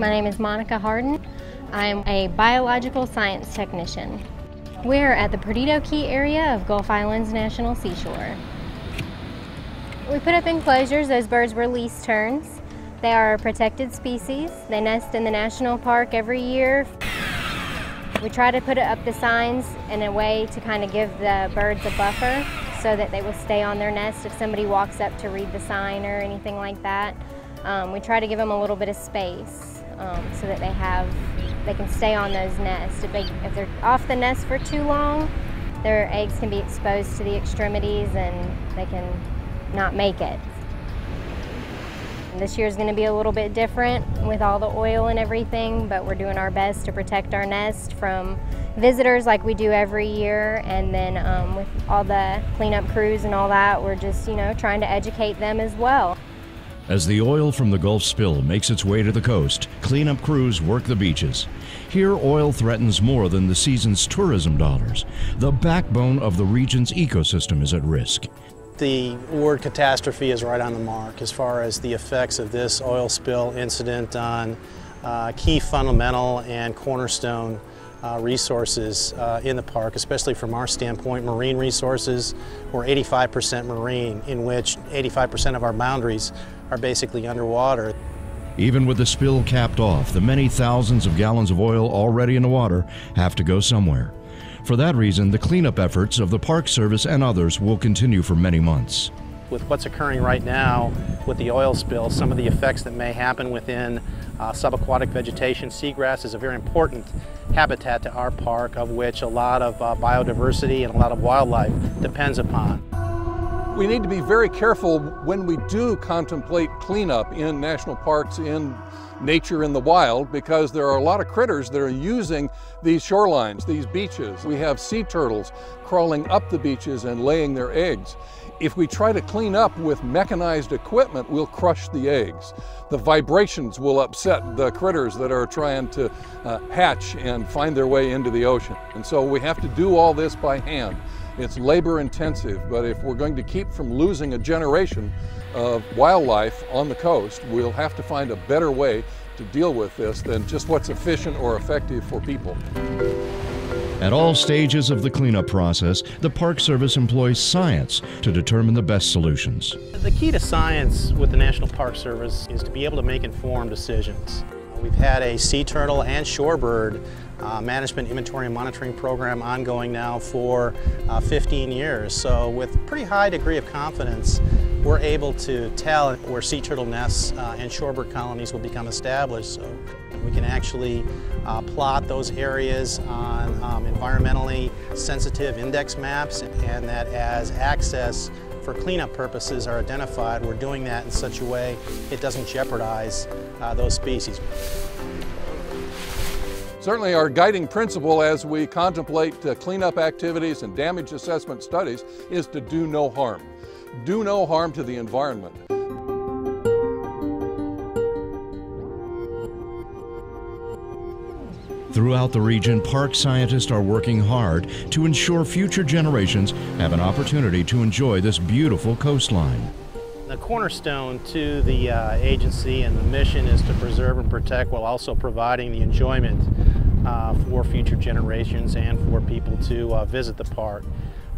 My name is Monica Harden. I'm a biological science technician. We're at the Perdido Key area of Gulf Islands National Seashore. We put up enclosures. Those birds were lease terns. They are a protected species. They nest in the national park every year. We try to put up the signs in a way to kind of give the birds a buffer so that they will stay on their nest if somebody walks up to read the sign or anything like that. We try to give them a little bit of space so that they can stay on those nests. If they're off the nest for too long, their eggs can be exposed to the extremities and they can not make it. This year is going to be a little bit different with all the oil and everything, but we're doing our best to protect our nest from visitors like we do every year, and then with all the cleanup crews and all that, we're just, trying to educate them as well. As the oil from the Gulf spill makes its way to the coast, cleanup crews work the beaches. Here, oil threatens more than the season's tourism dollars. The backbone of the region's ecosystem is at risk. The word catastrophe is right on the mark as far as the effects of this oil spill incident on key fundamental and cornerstone resources in the park, especially from our standpoint, marine resources. We're 85% marine, in which 85% of our boundaries are basically underwater. Even with the spill capped off, the many thousands of gallons of oil already in the water have to go somewhere. For that reason, the cleanup efforts of the Park Service and others will continue for many months. With what's occurring right now with the oil spill, some of the effects that may happen within subaquatic vegetation, seagrass is a very important habitat to our park, of which a lot of biodiversity and a lot of wildlife depends upon. We need to be very careful when we do contemplate cleanup in national parks, in nature, in the wild, because there are a lot of critters that are using these shorelines, these beaches. We have sea turtles crawling up the beaches and laying their eggs. If we try to clean up with mechanized equipment, we'll crush the eggs. The vibrations will upset the critters that are trying to hatch and find their way into the ocean. And so we have to do all this by hand. It's labor intensive, but if we're going to keep from losing a generation of wildlife on the coast, we'll have to find a better way to deal with this than just what's efficient or effective for people. At all stages of the cleanup process, the Park Service employs science to determine the best solutions. The key to science with the National Park Service is to be able to make informed decisions. We've had a sea turtle and shorebird management, inventory, and monitoring program ongoing now for 15 years. So with pretty high degree of confidence, we're able to tell where sea turtle nests and shorebird colonies will become established. So we can actually plot those areas on environmentally sensitive index maps, and that as access for cleanup purposes are identified, we're doing that in such a way it doesn't jeopardize those species. Certainly our guiding principle as we contemplate cleanup activities and damage assessment studies is to do no harm. Do no harm to the environment. Throughout the region, park scientists are working hard to ensure future generations have an opportunity to enjoy this beautiful coastline. The cornerstone to the agency and the mission is to preserve and protect while also providing the enjoyment for future generations and for people to visit the park.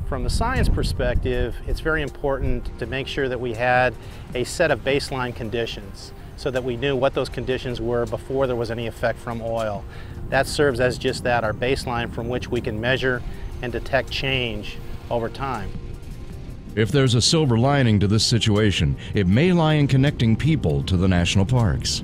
From the science perspective, it's very important to make sure that we had a set of baseline conditions so that we knew what those conditions were before there was any effect from oil. That serves as just that, our baseline from which we can measure and detect change over time. If there's a silver lining to this situation, it may lie in connecting people to the national parks.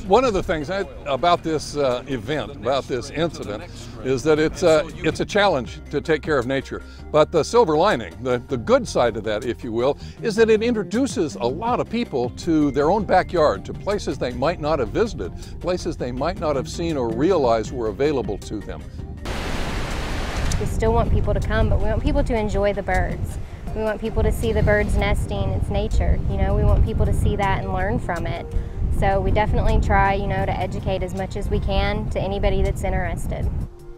One of the things about this event, about this incident, is that it's a challenge to take care of nature. But the silver lining, the good side of that, if you will, is that it introduces a lot of people to their own backyard, to places they might not have visited, places they might not have seen or realized were available to them. We still want people to come, but we want people to enjoy the birds. We want people to see the birds nesting. It's nature, we want people to see that and learn from it. So we definitely try, to educate as much as we can to anybody that's interested.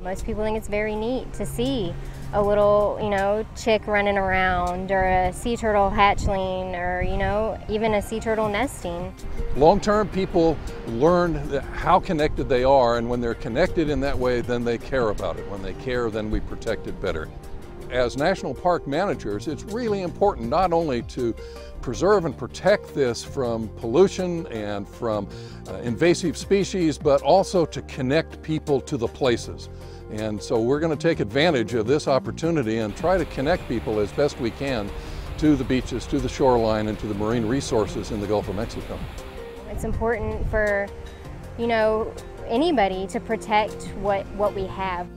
Most people think it's very neat to see a little, chick running around, or a sea turtle hatchling, or, even a sea turtle nesting. Long-term, people learn how connected they are, and when they're connected in that way, then they care about it. When they care, then we protect it better. As national park managers, it's really important not only to preserve and protect this from pollution and from invasive species, but also to connect people to the places. And so we're going to take advantage of this opportunity and try to connect people as best we can to the beaches, to the shoreline, and to the marine resources in the Gulf of Mexico. It's important for, anybody to protect what we have.